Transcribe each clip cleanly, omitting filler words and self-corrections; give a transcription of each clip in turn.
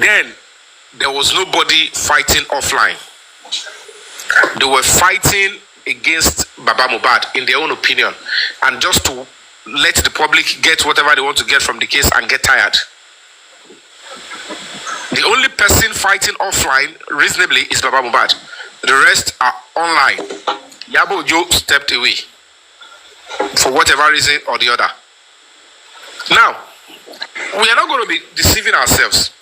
Then there was nobody fighting offline. They were fighting against Baba Mohbad in their own opinion, and just to let the public get whatever they want to get from the case and get tired. The only person fighting offline reasonably is Baba Mohbad. The rest are online. Yabo Joe stepped away for whatever reason or the other. Now, we are not going to be deceiving ourselves.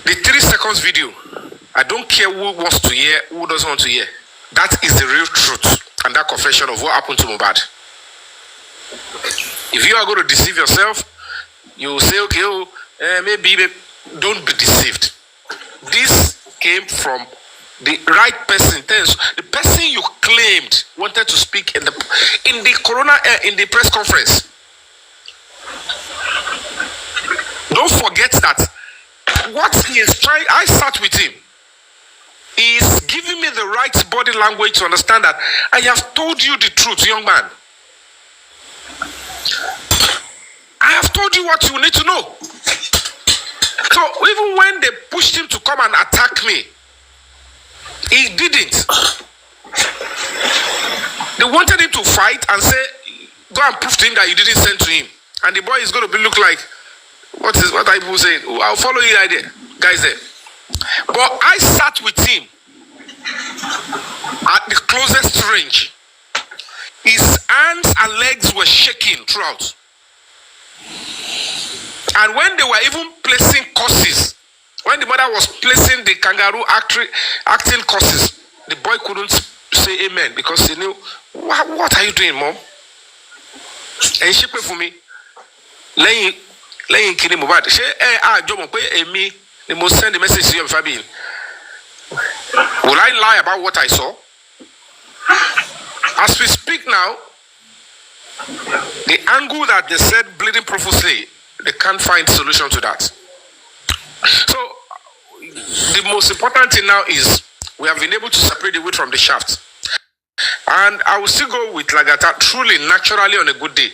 The 3 seconds video, I don't care who wants to hear, who doesn't want to hear. That is the real truth and that confession of what happened to Mohbad. If you are going to deceive yourself, you will say, okay, maybe don't be deceived. This came from the right person. The person you claimed wanted to speak in the press conference. Don't forget that what he is trying, I sat with him. He is giving me the right body language to understand that I have told you the truth, young man. I have told you what you need to know. So even when they pushed him to come and attack me, he didn't. They wanted him to fight and say, go and prove to him that you didn't send to him. And the boy is going to look like, what are people saying? Oh, I'll follow you right there. Guys there. But I sat with him at the closest range. His hands and legs were shaking throughout. And when they were even placing courses, when the mother was placing the kangaroo acting courses, the boy couldn't say amen because he knew, what are you doing, mom? And she prayed for me. Laying kini Mohbad. She jomo pe emi they must send the message to you before being. Will I lie about what I saw? As we speak now, the angle that they said bleeding profusely, they can't find solution to that. So the most important thing now is we have been able to separate the wood from the shaft. And I will still go with Lagata truly naturally on a good day.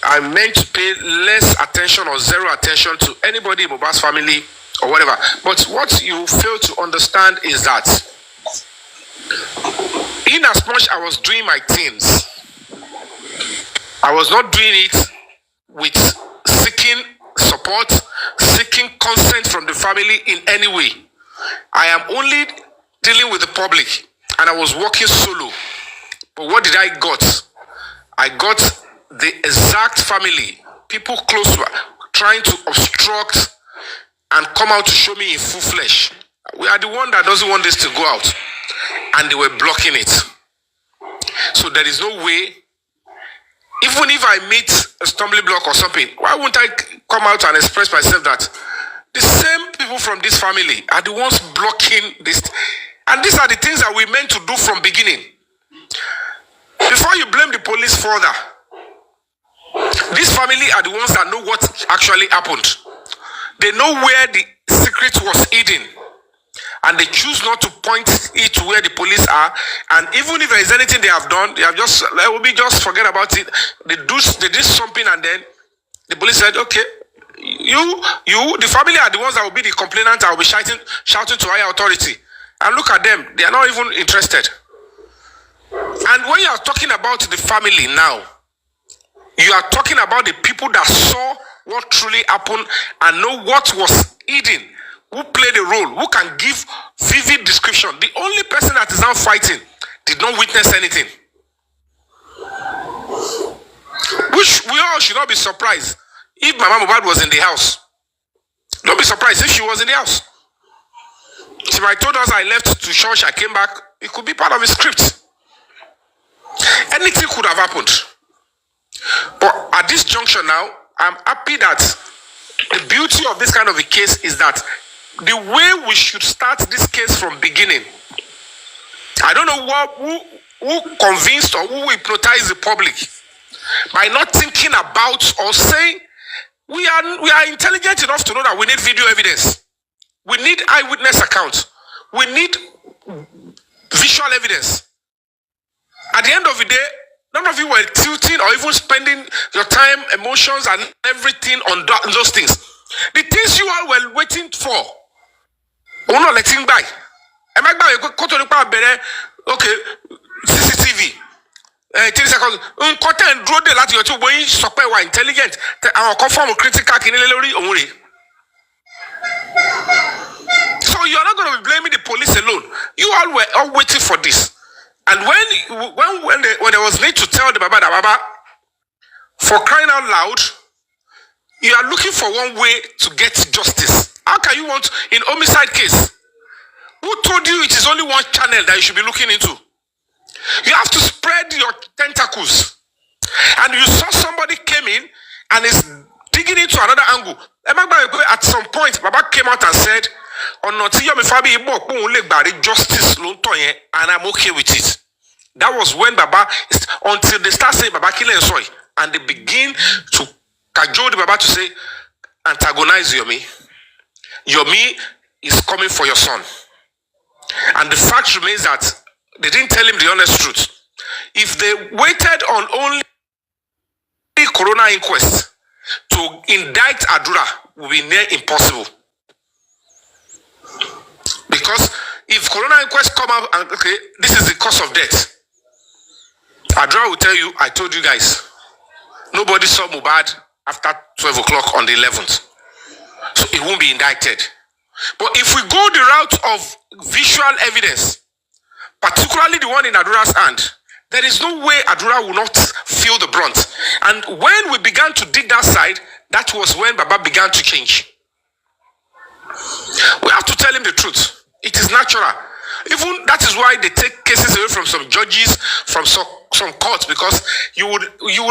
I meant to pay less attention or zero attention to anybody in Mohbad's family or whatever. But what you fail to understand is that in as much I was doing my things, I was not doing it with seeking support, seeking consent from the family in any way. I am only dealing with the public and I was working solo. But what did I got? I got the exact family, people close to her, trying to obstruct and come out to show me in full flesh. We are the one that doesn't want this to go out. And they were blocking it. So there is no way, even if I meet a stumbling block or something, why won't I come out and express myself that the same people from this family are the ones blocking this? And these are the things that we meant to do from beginning. Before you blame the police further, this family are the ones that know what actually happened. They know where the secret was hidden. And they choose not to point it to where the police are. And even if there is anything they have done, they have just, just forget about it. They did something and then the police said, okay, you, the family are the ones that will be the complainant. I will be shouting to higher authority. And look at them. They are not even interested. And when you are talking about the family now, you are talking about the people that saw what truly happened and know what was hidden, who played a role, who can give vivid description. The only person that is now fighting did not witness anything. Which we all should not be surprised if Mama Mohbad was in the house. Don't be surprised if she was in the house. If I told us I left to church, I came back, it could be part of a script. Anything could have happened. But at this juncture now, I'm happy that the beauty of this kind of a case is that the way we should start this case from beginning. I don't know who convinced or who hypnotized the public by not thinking about or saying we are intelligent enough to know that we need video evidence. We need eyewitness accounts. We need visual evidence. At the end of the day, none of you were tilting or even spending your time, emotions, and everything on those things. The things you all were waiting for, we're not letting by. Am I going okay, CCTV. 3 seconds. Content draw the lati yotu boy sope wa intelligent. Our conform critical kinelelori only. So you are not going to be blaming the police alone. You all were all waiting for this. And when there was need to tell the Baba that Baba, for crying out loud, you are looking for one way to get justice. How can you want in homicide case? Who told you it is only one channel that you should be looking into? You have to spread your tentacles. And you saw somebody came in and is digging into another angle. At some point, Baba came out and said, justice, and I'm okay with it. That was when Baba, until they start saying Baba killing soy, and they begin to cajole the Baba to say, antagonize Yomi. Yomi is coming for your son. And the fact remains that they didn't tell him the honest truth. If they waited on only Corona inquest to indict Adura, would be near impossible. Because if Corona inquest come out and okay, this is the cause of death, Adura will tell you, I told you guys, nobody saw Mohbad after 12 o'clock on the 11th. So it won't be indicted. But if we go the route of visual evidence, particularly the one in Adura's hand, there is no way Adura will not feel the brunt. And when we began to dig that side, that was when Baba began to change. We have to tell him the truth. It is natural. Even that is why they take cases away from some judges, from some courts, because you would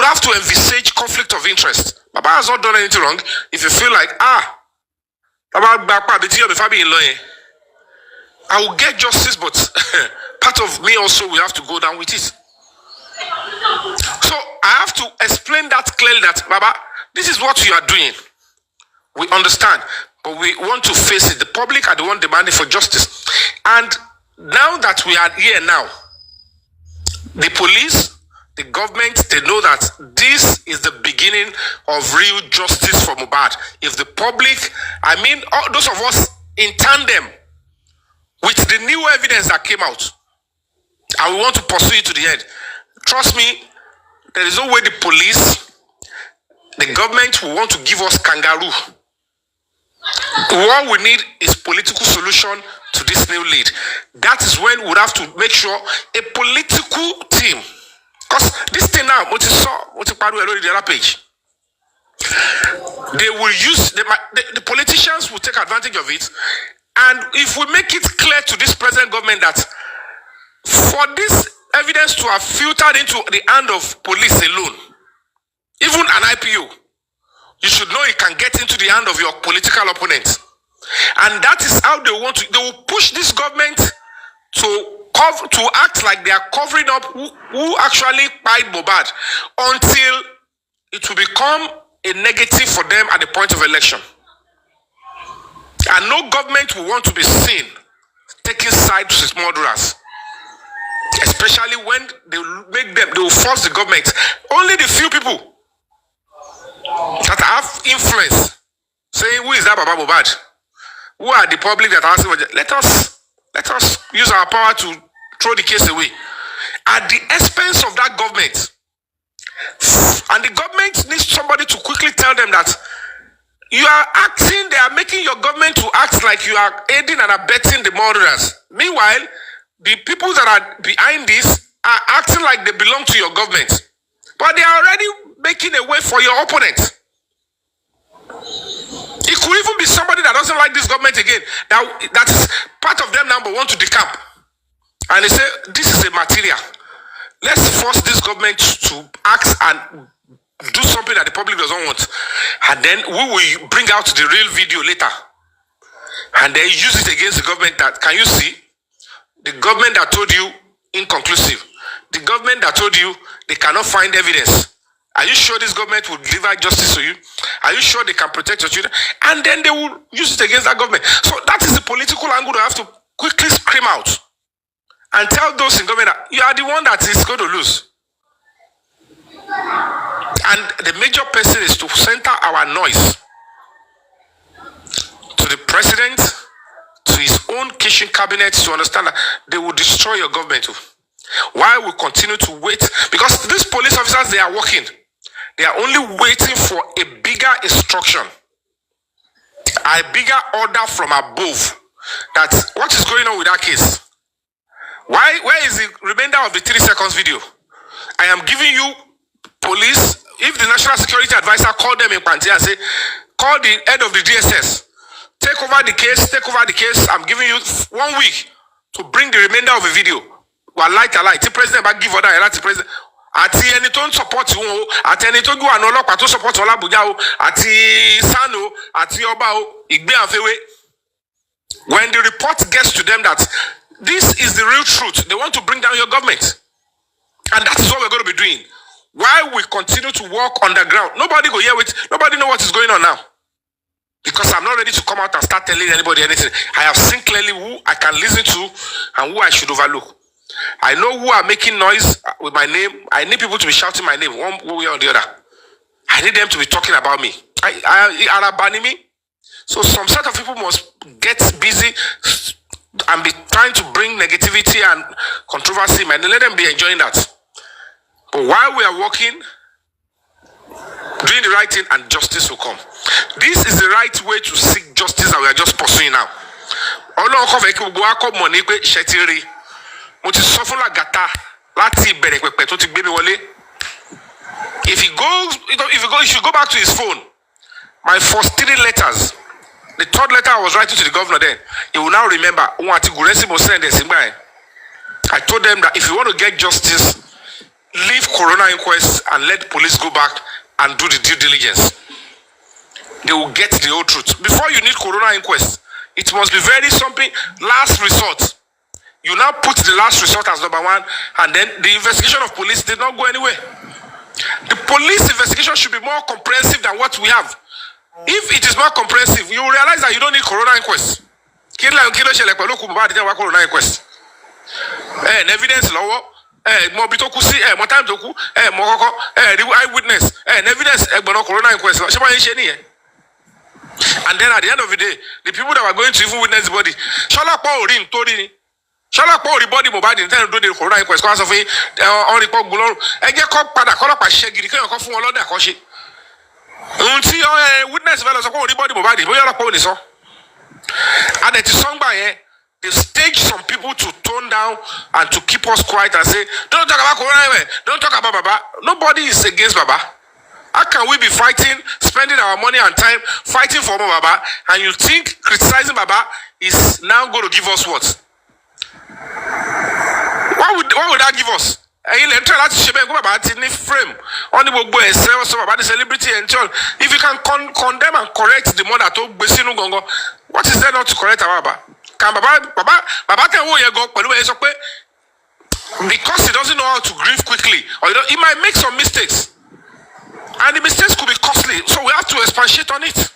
have to envisage conflict of interest. Baba has not done anything wrong. If you feel like, I will get justice, but part of me also will have to go down with it. So I have to explain that clearly that, Baba, this is what you are doing. We understand, but we want to face it. The public are the one demanding for justice. And now that we are here now, the police, the government, they know that this is the beginning of real justice for Mohbad. If the public, I mean, all those of us in tandem with the new evidence that came out, and we want to pursue it to the end. Trust me, there is no way the police, the government will want to give us kangaroo. What we need is political solution to this new lead. That is when we would have to make sure a political team, because this thing now, what you saw, what you already the other page, they will use the politicians will take advantage of it. And if we make it clear to this present government that for this evidence to have filtered into the hand of police alone, even an IPO, you should know it can get into the hand of your political opponent. And that is how they want to, they will push this government to act like they are covering up who actually Kpaii Mohbad until it will become a negative for them at the point of election. And no government will want to be seen taking sides with murderers. Especially when they will force the government. Only the few people that have influence saying, who is that Baba Mohbad? Who are the public that are asking, let us use our power to throw the case away. At the expense of that government. And the government needs somebody to quickly tell them that you are acting, they are making your government to act like you are aiding and abetting the murderers. Meanwhile, the people that are behind this are acting like they belong to your government. But they are already making a way for your opponent. It could even be somebody that doesn't like this government again. That is part of them now but want to decamp. And they say, this is a material. Let's force this government to act and do something that the public doesn't want. And then we will bring out the real video later. And then use it against the government that, can you see? The government that told you inconclusive. The government that told you they cannot find evidence. Are you sure this government will deliver justice to you? Are you sure they can protect your children? And then they will use it against that government. So that is the political angle they have to quickly scream out. And tell those in government that you are the one that is going to lose. And the major person is to center our noise. own kitchen cabinet to understand that they will destroy your government. Why we continue to wait? Because these police officers, they are working. They are only waiting for a bigger instruction, a bigger order from above. That what is going on with that case? Where is the remainder of the 3 seconds video? I am giving you police. If the National Security Advisor called them in Kpaii and say, call the head of the DSS, take over the case. I'm giving you 1 week to bring the remainder of the video. The president back give order, the president. Ati ẹni tó ń support wọn o, àti ẹni tó gbé àwọn ọlọ́pàá tó support wọn l'Abuja o, àti Sano, àti Ọba o, ìgbé àfẹwé. When the report gets to them that this is the real truth, they want to bring down your government. And that is what we're going to be doing. While we continue to walk on the ground, nobody go hear it, nobody know what is going on now. Because I'm not ready to come out and start telling anybody anything. I have seen clearly who I can listen to and who I should overlook. I know who are making noise with my name. I need people to be shouting my name one way or the other. I need them to be talking about me. Are banning me? So some set of people must get busy and be trying to bring negativity and controversy, man. Let them be enjoying that. But while we are working, doing the right thing, and justice will come. This is the right way to seek justice that we are just pursuing now. If you go back to his phone, my first 3 letters, the 3rd letter I was writing to the governor then, he will now remember. I told them that if you want to get justice, leave Corona inquest and let police go back and do the due diligence. They will get the whole truth. Before you need Corona inquest, it must be very something, last resort. You now put the last resort as number 1, and then the investigation of police did not go anywhere. The police investigation should be more comprehensive than what we have. If it is more comprehensive, you will realize that you don't need Corona inquest. Corona inquest. Evidence law, more bitokusi, more time doku, more eyewitness, evidence, Corona inquest. And then at the end of the day, the people that were going to even witness the body, Shala Paul Rin Tori. Shala Paul the body Mohbad in time to do the Corona inquest because of it on the Pog Gulor. I get caught by the color by Shaggy, the come from all that Koshi. See witness fellows of the body Mohbad, we are a police. And it is sung by they stage some people to tone down and to keep us quiet and say, don't talk about Corona, don't talk about Baba. Nobody is against Baba. How can we be fighting, spending our money and time fighting for Baba, and you think criticizing Baba is now going to give us what? What would that give us? If you can condemn and correct the mother to what is there not to correct Baba? Can Baba because he doesn't know how to grieve quickly, or he might make some mistakes. And the mistakes could be costly, so we have to expatiate on it.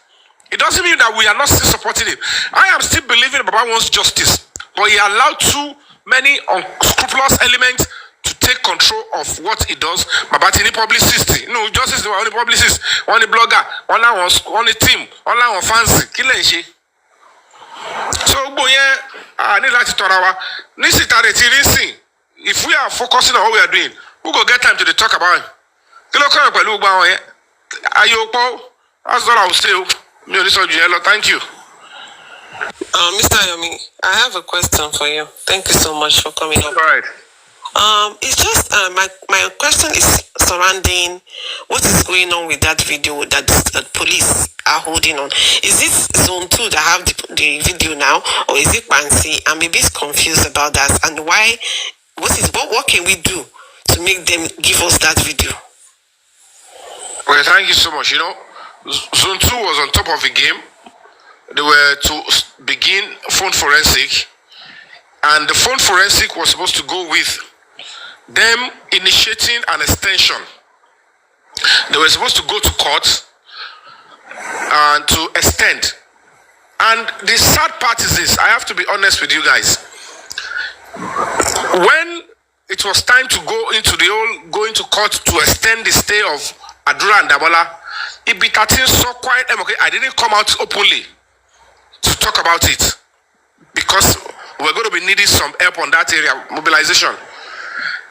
It doesn't mean that we are not still supporting him. I am still believing Baba wants justice, but he allowed too many unscrupulous elements to take control of what he does. Baba tini publicist, no justice is only publicist, only blogger, only team, only fancy. Kilenshi. So boye, I need to talk about. If we are focusing on what we are doing, we go get time to talk about it. That's all I will say. Thank you. Mr. Yomi, I have a question for you. Thank you so much for coming up. All right. It's just my question is surrounding what is going on with that video that the police are holding on. Is this zone 2 that have the video now, or is it Kpaii? I'm a bit confused about that, and why? What can we do to make them give us that video? Well, thank you so much. Zone 2 was on top of the game. They were to begin phone forensic, and the phone forensic was supposed to go with them initiating an extension. They were supposed to go to court and to extend. And the sad part is this, I have to be honest with you guys. When it was time to go into the whole going to court to extend the stay of Adura and Dabola, it be 13 so quiet. Okay, I didn't come out openly to talk about it because we're going to be needing some help on that area, mobilization.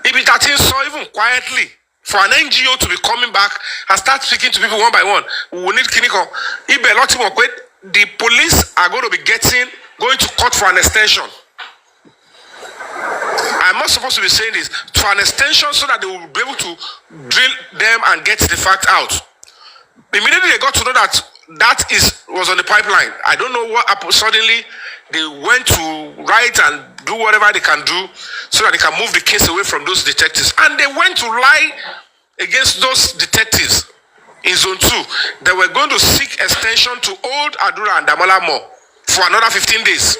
If it is so even quietly, for an NGO to be coming back and start speaking to people one by one, we will need clinical. If the police are going to be going to court for an extension. I'm not supposed to be saying this, for an extension so that they will be able to drill them and get the fact out. Immediately they got to know that was on the pipeline. I don't know what happened. Suddenly they went to write and do whatever they can do so that they can move the case away from those detectives. And they went to lie against those detectives in zone 2. They were going to seek extension to Old Adura and Damola More for another 15 days.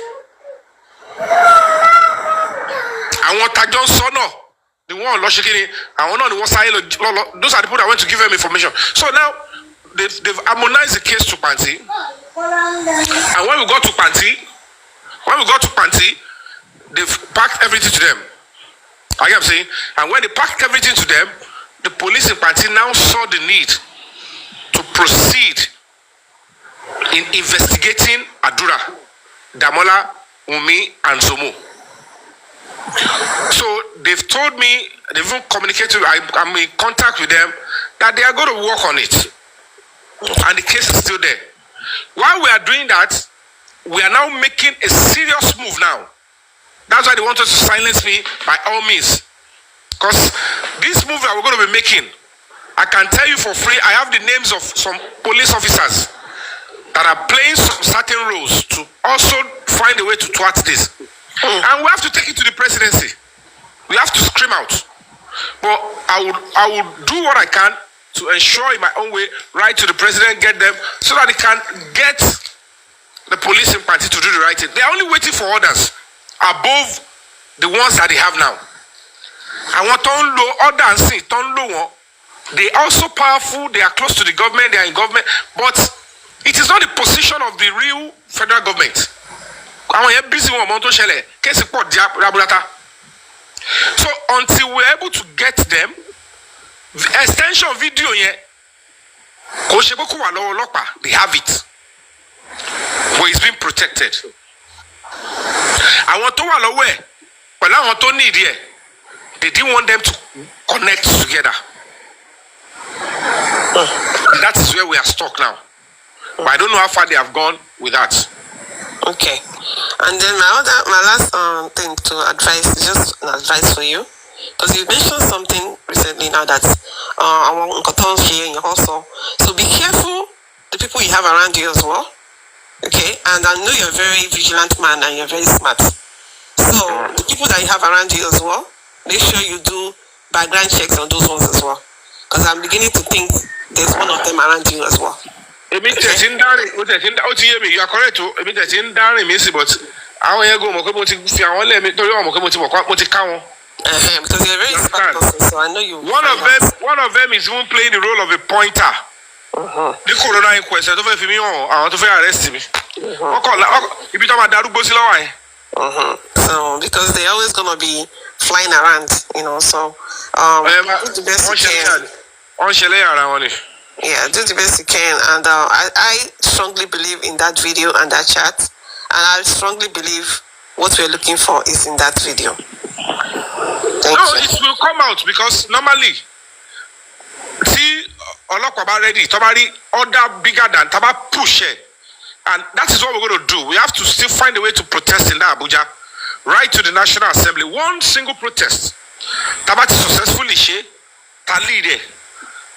I want Tajon Sono, the one Loshikini, I want the one Sahilo. Those are the people that went to give them information. So now they've harmonized the case to Panti. And when we got to Panti, they've packed everything to them. I am saying, and when they packed everything to them, the police in Panti now saw the need to proceed in investigating Adura, Damola, Wunmi, and Zomo. So they've told me, they've even communicated, I'm in contact with them, that they are going to work on it. And the case is still there. While we are doing that, we are now making a serious move now. That's why they wanted to silence me by all means. Because this move that we're going to be making, I can tell you for free, I have the names of some police officers that are playing some certain roles to also find a way to thwart this. And we have to take it to the presidency. We have to scream out. But I would do what I can to ensure in my own way, write to the president, get them, so that they can get the police in party to do the right thing. They are only waiting for orders above the ones that they have now. And what on low order and see, turn low, they are also powerful, they are close to the government, they are in government, but it is not the position of the real federal government. So until we're able to get them, the extension video here, they have it. But it's been protected. I want to walk away, but I want to need here. They didn't want them to connect together. And that is where we are stuck now. But I don't know how far they have gone with that. Okay. And then my last thing to advise is just an advice for you. Because you mentioned something recently now that I want to here in your hustle. So be careful the people you have around you as well. Okay? And I know you're a very vigilant man and you're very smart. So the people that you have around you as well, make sure you do background checks on those ones as well. Because I'm beginning to think there's one of them around you as well. You are correct too. Because you're a very smart person, so I know you. One of them is even playing the role of a pointer. The corona inquest, I don't know if you I want to arrest me. So because they're always gonna be flying around, you know. So do the best you can. Yeah, do the best you can. And I strongly believe in that video and that chat, and I strongly believe what we're looking for is in that video. Thank you. It will come out because normally, see, ready, order bigger than Taba push it. And that is what we're going to do. We have to still find a way to protest in that Abuja, right to the National Assembly. One single protest. Tabati successfully lead.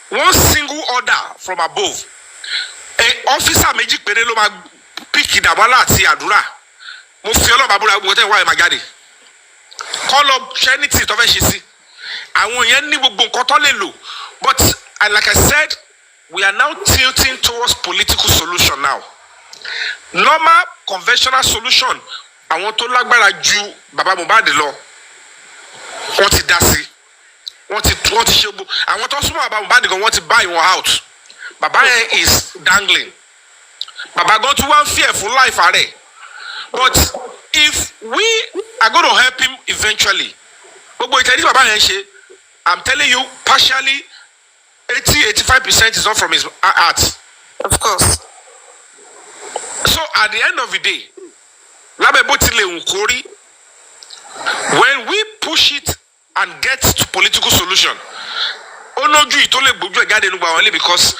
One single order from above. A officer magic perelo ma pick Dabala ti Adura. Mo fi Ọlọ́run babura wote wa magadi. Call up Trinity to Veshisi. Àwọn yẹn ní gbogbo nǹkan tó lè lò. But like I said, we are now tilting towards political solution now. Normal conventional solution. Àwọn tó lágbára ju Baba Mohbad lọ. Wọ́n ti dá sí. Wọ́n ti ṣe gbogbo. Àwọn tó súnmọ́ Baba Mohbad gan wọ́n ti buy wọn out. Baba is dangling. Baba go to one fearful life are. But if we are going to help him eventually, I'm telling you, partially 80-85% is not from his heart. Of course. So at the end of the day, when we push it and get to political solution, because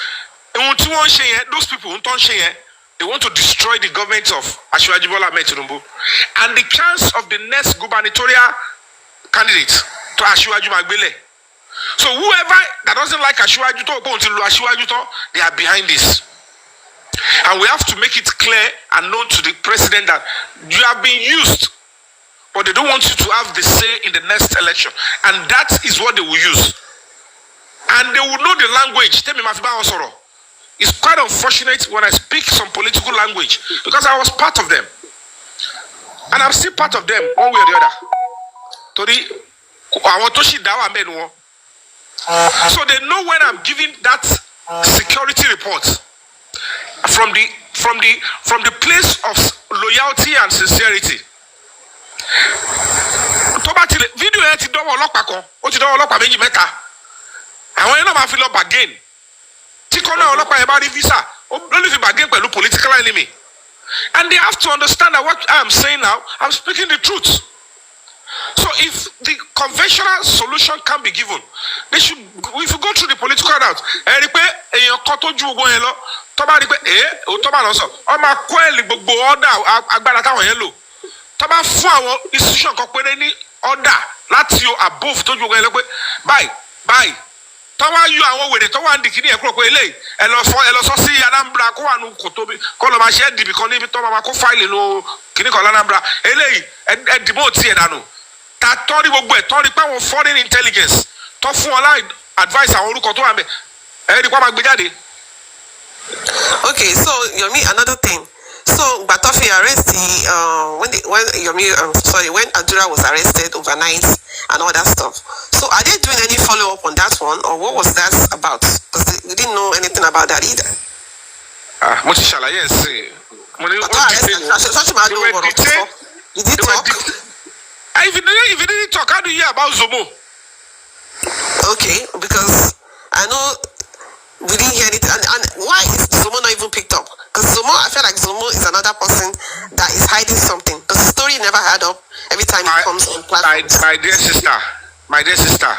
those people they want to destroy the government of Asiwaju Bola Ahmed Tinubu and the chance of the next gubernatorial candidate to Asiwaju Magbele. So whoever that doesn't like Asiwaju they are behind this. And we have to make it clear and known to the president that you have been used, but they don't want you to have the say in the next election. And that is what they will use. And they will know the language. It's quite unfortunate when I speak some political language because I was part of them. And I'm still part of them one way or the other. So they know when I'm giving that security report from the place of loyalty and sincerity. Video again. Visa, political enemy. And they have to understand that what I'm saying now, I'm speaking the truth. So if the conventional solution can be given, they should, if you go through the political route, bye. Tawa you and with the Tawa and the Kini Equile, and also see Anambra, Coloma shed the Biconi, Tomako filing, no Kinicola Anambra, and demote Sienano. That Tori Tori Power Foreign Intelligence, Tofu Allied advice our Lukotoame, Okay, so Yomi, another thing. So Batofi arrested when Adura was arrested overnight and all that stuff. So are they doing any follow up on that one, or what was that about? Because we didn't know anything about that either. What shall I say? Did he talk? If you didn't talk, how do you hear about Zomo? Okay, because I know we didn't hear anything. And why is Zomo not even picked up? Because Zomo, I feel like Zomo is another person that is hiding something. Because the story never had up every time he comes on platforms. My dear sister,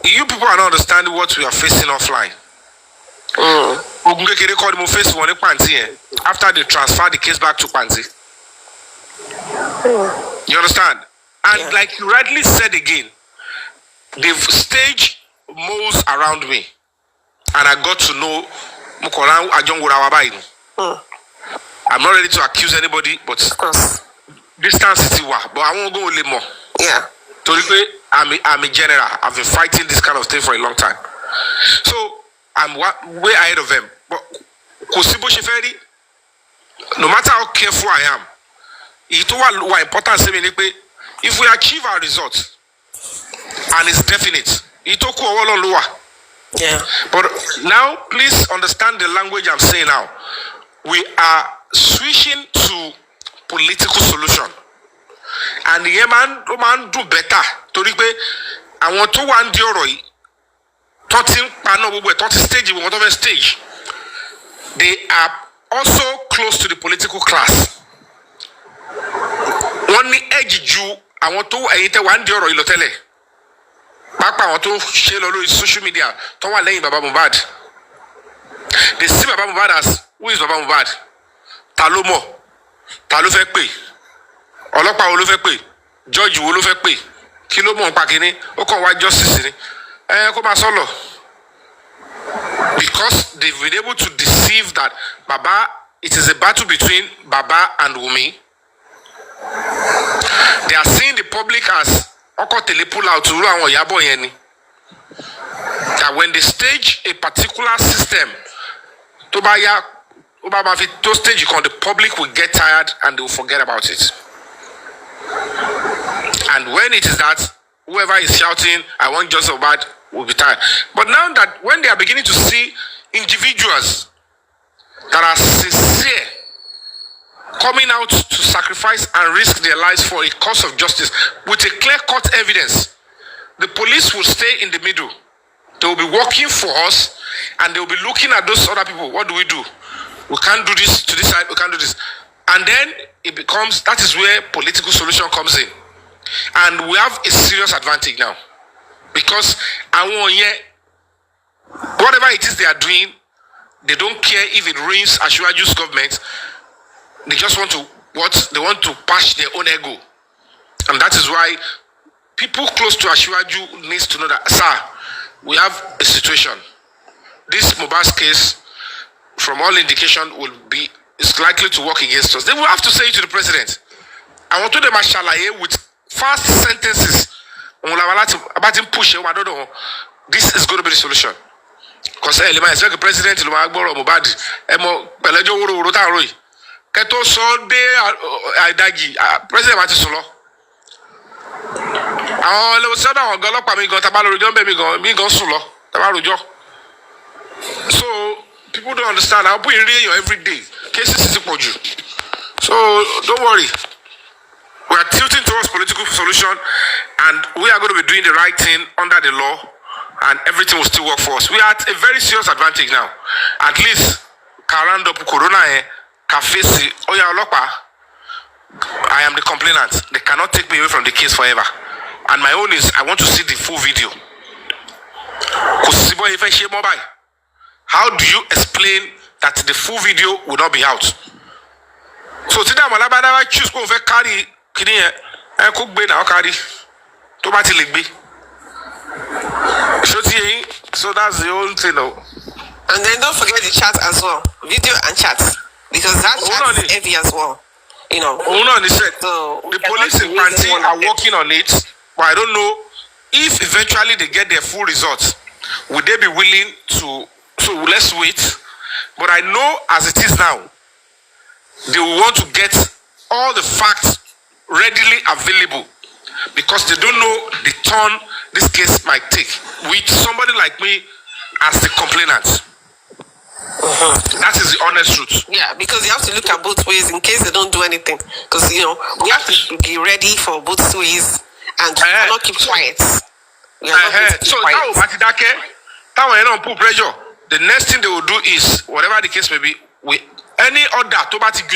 you people are not understanding what we are facing offline. After they transfer the case back to Kpaii. You understand? And like you rightly said again, they've staged moles around me. And I got to know Mukoran Ajongurawabai. I'm not ready to accuse anybody, but distance is but I won't go a little more. Yeah. I'm a general. I've been fighting this kind of thing for a long time. So I'm way ahead of them. But no matter how careful I am, it's important if we achieve our results and it's definite, yeah. But now, please understand the language I'm saying now. We are switching to political solution. And the man do better. I want to one dioroi. Stage. They are also close to the political class. Only edge Jew, I want to one dioroi lotele. Papa want to share social media. Towa laying Baba Mohbad. They see Baba Mohbad as who is Baba Mohbad? Talomo. Talo fẹ́ pè. Ọlọ́pàá wo ló fẹ́ pè. Judge wo ló fẹ́ pè. Kí ló mọ̀ nípa kíní. Ó kàn wá justice ni. Kó máa sọ̀lọ̀. Because they've been able to deceive that Baba, it is a battle between Baba and Wunmi. They are seeing the public as pull out that when they stage a particular system, the public will get tired and they will forget about it. And when it is that, whoever is shouting, I want just so bad, will be tired. But now that when they are beginning to see individuals that are sincere, coming out to sacrifice and risk their lives for a cause of justice with a clear-cut evidence, the police will stay in the middle. They will be working for us and they will be looking at those other people. What do? We can't do this to this side, we can't do this. And then that is where political solution comes in. And we have a serious advantage now. Because whatever it is they are doing, they don't care if it ruins Asiwaju's government. They just want to patch their own ego. And that is why people close to Asiwaju needs to know that, sir, we have a situation. This Mohbad's case, from all indication, is likely to work against us. They will have to say it to the president. I want to them shalaye with fast sentences. About him push this is going to be the solution. Because the president Mohbad Pelejo Woro Taroi. Keto Sunday President Mati Solo. So people don't understand. I'll put it in every day. Cases is important. So don't worry. We are tilting towards political solution, and we are going to be doing the right thing under the law, and everything will still work for us. We are at a very serious advantage now. At least Karando Corona Kafesi Oya Olopa. I am the complainant. They cannot take me away from the case forever. And my own is I want to see the full video. How do you explain that the full video will not be out? So today I choose go over carry cook be now carry to bati legbe. So that's the whole thing now. And then don't forget the chat as well. Video and chat. Because that chat is heavy as well. You know. So the police in Kpaii are working on it, but I don't know if eventually they get their full results. Would they be willing to? So let's wait. But I know as it is now, they will want to get all the facts readily available because they don't know the turn this case might take with somebody like me as the complainant. That is the honest truth. Yeah, because you have to look at both ways in case they don't do anything. Because we have to be ready for both ways and not keep quiet. So now put pressure. The next thing they will do is whatever the case may be, any other automatic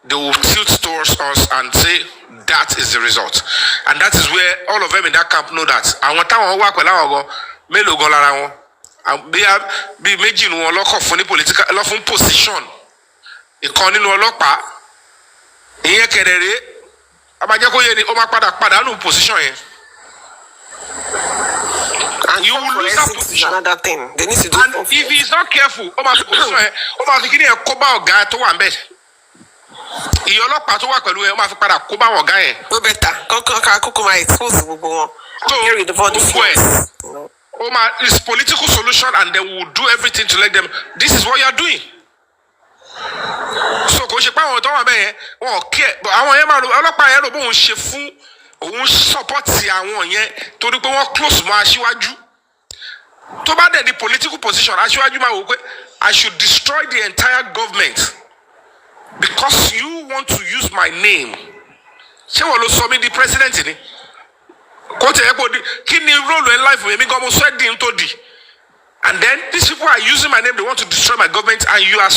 they will tilt towards us and say that is the result. And that is where all of them in that camp know that. I want to work with be making one lock of funny political position. Economy no lockpa. Here kedere. Abajako yeni pada no position. And you will lose that position. Another thing. They need to do. And if he's not careful, position. Guy to one bed. Iyolopa to work pẹ̀lú ẹ, ó máa fi padà kó bá wọn ọ̀gá yẹn. No better. Kókó máa expose gbogbo wọn. So the body it's political solution, and they will do everything to let them. This is what you are doing. So kò ṣe pé àwọn tó wà bẹ́ẹ̀ wọn care, but àwọn yẹn máa ọlọ́pàá yẹn rò bó ń ṣe fún òun support àwọn yẹn torí pé wọ́n close mọ́ Aṣíwájú. Tó bá dẹ̀ di political position, Aṣíwájú máa wò pé I should destroy the entire government because you want to use my name. Ṣé wọ́n ló sọ mí di president ni? Role in life and then these people are using my name, they want to destroy my government, and you are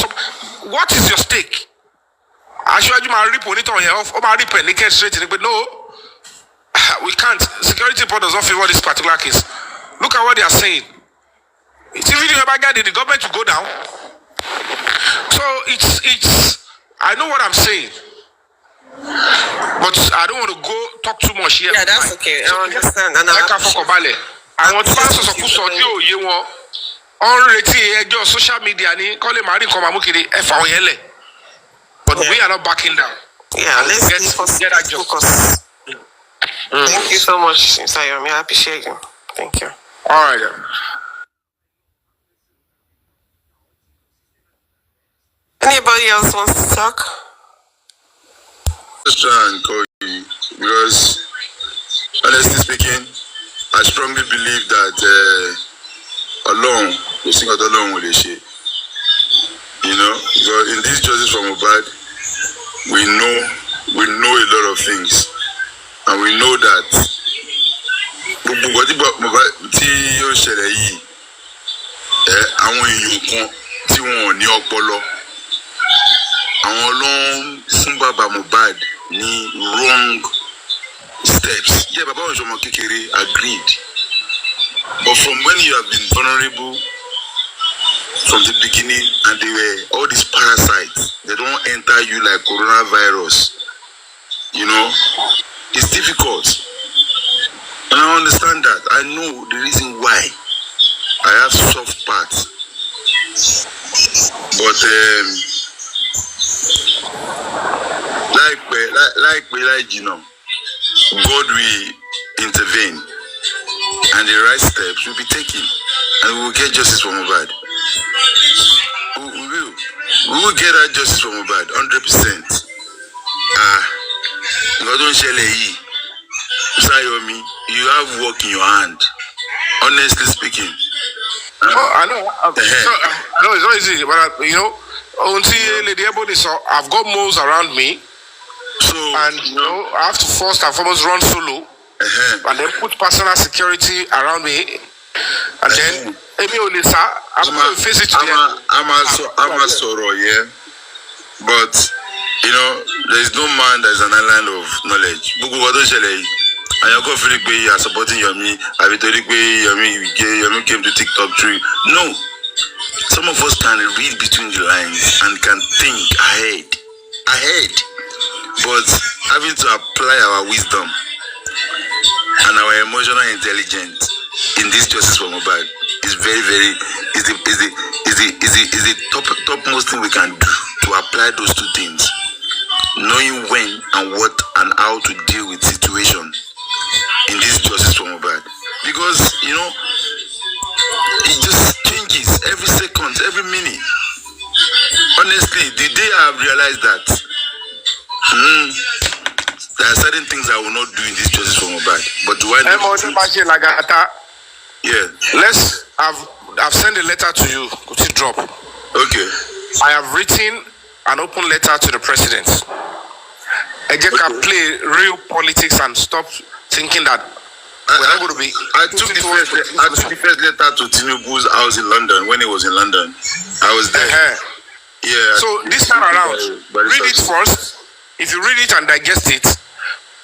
what is your stake? Actually, you might rip on it on your off, or might rip and naked straight in it, but no, we can't. Security report does not favor this particular case. Look at what they are saying. It's even the government to go down. So it's I know what I'm saying. But I don't want to go talk too much here. Yeah, that's okay. I understand. And I want to pass us on social media. But we are not backing down. Yeah, let's get that focus. Thank you so much, Mr. Yomi. I appreciate you. Thank you. All right. Anybody else wants to talk? Just try and call you because, honestly speaking, I strongly believe that alone, the single alone will share. But in this justice from Mohbad, we know a lot of things, and we know that àwọn èèyàn kan tí wọn ò ní ọpọlọ àwọn ló ń fún fún bàbá Mohbad ní wrong steps. Yeah, Baba Ojomo Kekere agreed. But from when you have been vulnerable from the beginning and they were all these parasites, they don't enter you like coronavirus. You know, it's difficult. And I understand that. I know the reason why I have soft parts. But you know, God will intervene and the right steps will be taken and we will get justice for Mohbad. We will get that justice for Mohbad 100%. Sayomi, you have work in your hand. Honestly speaking. I know. I know it's not easy, but you know, until Lady Ebony saw, I've got moles around me. So, and you know, I have to first and foremost run solo, and then put personal security around me, and then I'm going to face it today. I'm a sorrow, yeah. But you know, there is no man that is an island of knowledge. And you're going to you are supporting Yomi. I will tell you, Yomi came to TikTok tree. No. Some of us can read between the lines and can think ahead. But having to apply our wisdom and our emotional intelligence in this justice for Mohbad is the topmost thing we can do, to apply those two things. Knowing when and what and how to deal with situation in this justice for Mohbad. Because, you know, it just changes every second, every minute. Honestly, the day I have realized that there are certain things I will not do in this justice for Mohbad. But do I know? Yeah. I've sent a letter to you. Could you drop? Okay. I have written an open letter to the president. I just can play real politics and stop thinking that we're not going to be. I took the first letter to Tinubu's house in London when he was in London. I was there. Yeah. So this time around, read it first. If you read it and digest it,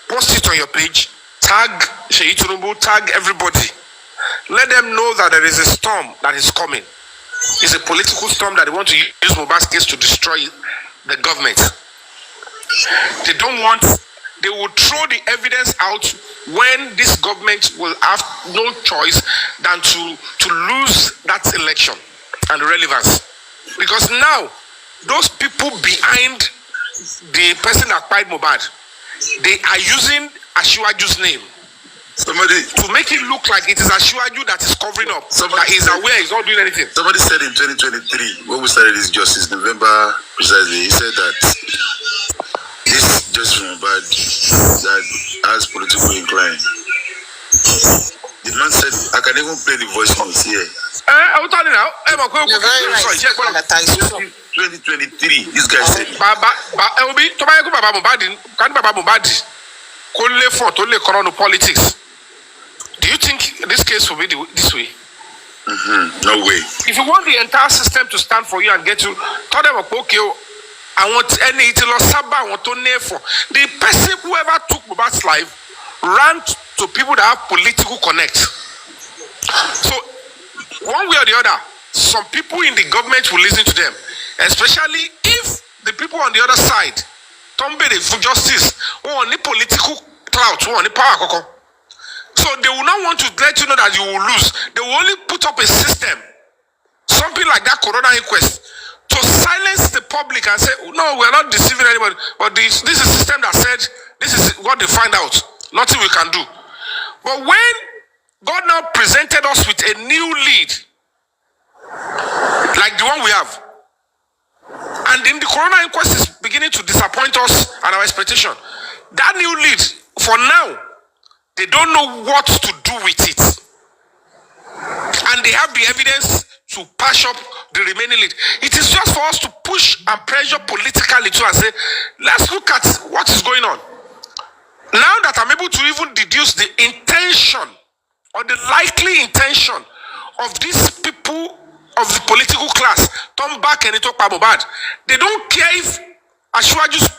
post it on your page. Tag Sheyi Tinubu, tag everybody. Let them know that there is a storm that is coming. It's a political storm that they want to use Mohbad's case to destroy the government. They don't want. They will throw the evidence out when this government will have no choice than to lose that election and relevance. Because now, those people behind the person that Kpaii Mohbad, they are using Asiwaju's name to make it look like it is Asiwaju that is covering up. That he's aware he's not doing anything. Somebody said in 2023, when we started this justice, November precisely, he said that this justice for Mohbad that has political incline. The man said, I can even play the voice notes here. I'm telling you now. 2023, this guy said. Politics. Do you think this case will be this way? No way. If you want the entire system to stand for you and get you, tell them, okay, I want any to the person whoever took Mohbad's life ran to people that have political connect. So one way or the other, some people in the government will listen to them, especially if the people on the other side don't be for justice or on the political clout or on the power. So they will not want to let you know that you will lose. They will only put up a system, something like that Corona inquest, to silence the public and say, no, we're not deceiving anybody. But this is a system that said this is what they find out. Nothing we can do. But when God now presented us with a new lead, like the one we have, and then the Corona inquest is beginning to disappoint us and our expectation, that new lead, for now, they don't know what to do with it. And they have the evidence to patch up the remaining lead. It is just for us to push and pressure politically to and say, let's look at what is going on. Now that I'm able to even deduce the intention or the likely intention of these people of the political class, turn back and talk about Mohbad. They don't care if Asiwaju's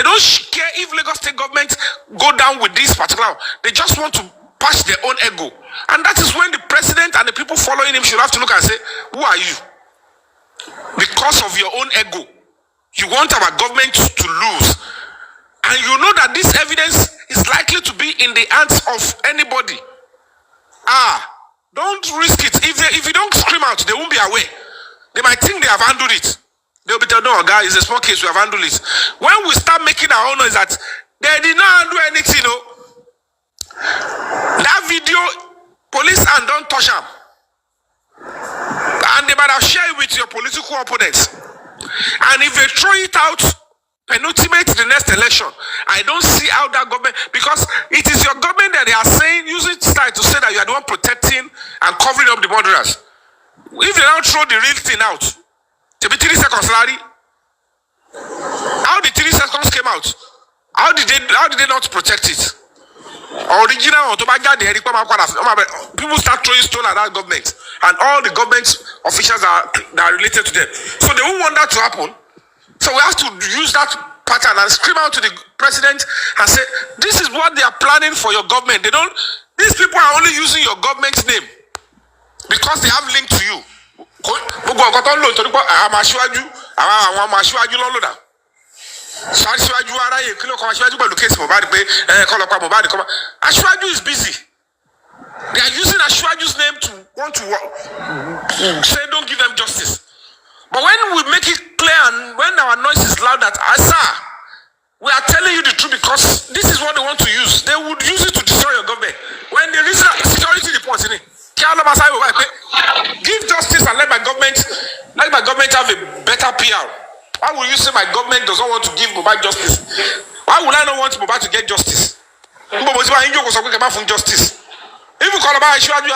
They don't care if Lagos State government go down with this particular. They just want to patch their own ego. And that is when the president and the people following him should have to look and say, who are you? Because of your own ego, you want our government to lose. And you know that this evidence is likely to be in the hands of anybody. Don't risk it. If you don't scream out, they won't be aware. They might think they have handled it. They'll be told, no, guys, it's a small case, we have handled it. When we start making our own noise that they did not handle anything, no. That video, police and don't touch them. And they might have shared it with your political opponents. And if they throw it out, penultimate the next election, I don't see how that government, because it is your government that they are saying, using style to say that you are the one protecting and covering up the murderers. If they don't throw the real thing out, to be 3 seconds, Larry, how the 3 seconds came out? How did they not protect it? Original, people start throwing stone at that government, and all the government officials that are related to them. So they won't want that to happen. So we have to use that pattern and scream out to the president and say, this is what they are planning for your government. These people are only using your government's name because they have link to you. Ashwaju is busy. They are using Ashwaju's name to want to say don't give them justice. But when we make it clear and when our noise is loud that we are telling you the truth because this is what they want to use. They would use it to destroy your government. When the reason security reports in it, give justice and let my government have a better PR. Why will you say my government does not want to give Mohbad justice? Why would I not want Mohbad to get justice? Justice. If you call about Ashwaju,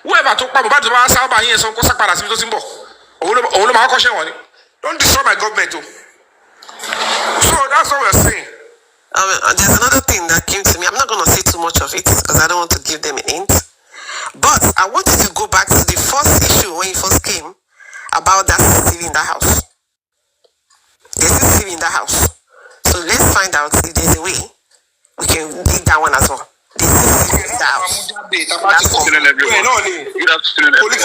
whoever took Mohbad to our here, some don't destroy my government. So that's what we're saying. There's another thing that came to me. I'm not going to say too much of it because I don't want to give them a hint. But I want you to go back to the first issue when you first came about that CCTV in the house. There's CCTV in the house. So let's find out if there's a way we can dig that one as well. This is in the house. That's all. Good afternoon, everyone.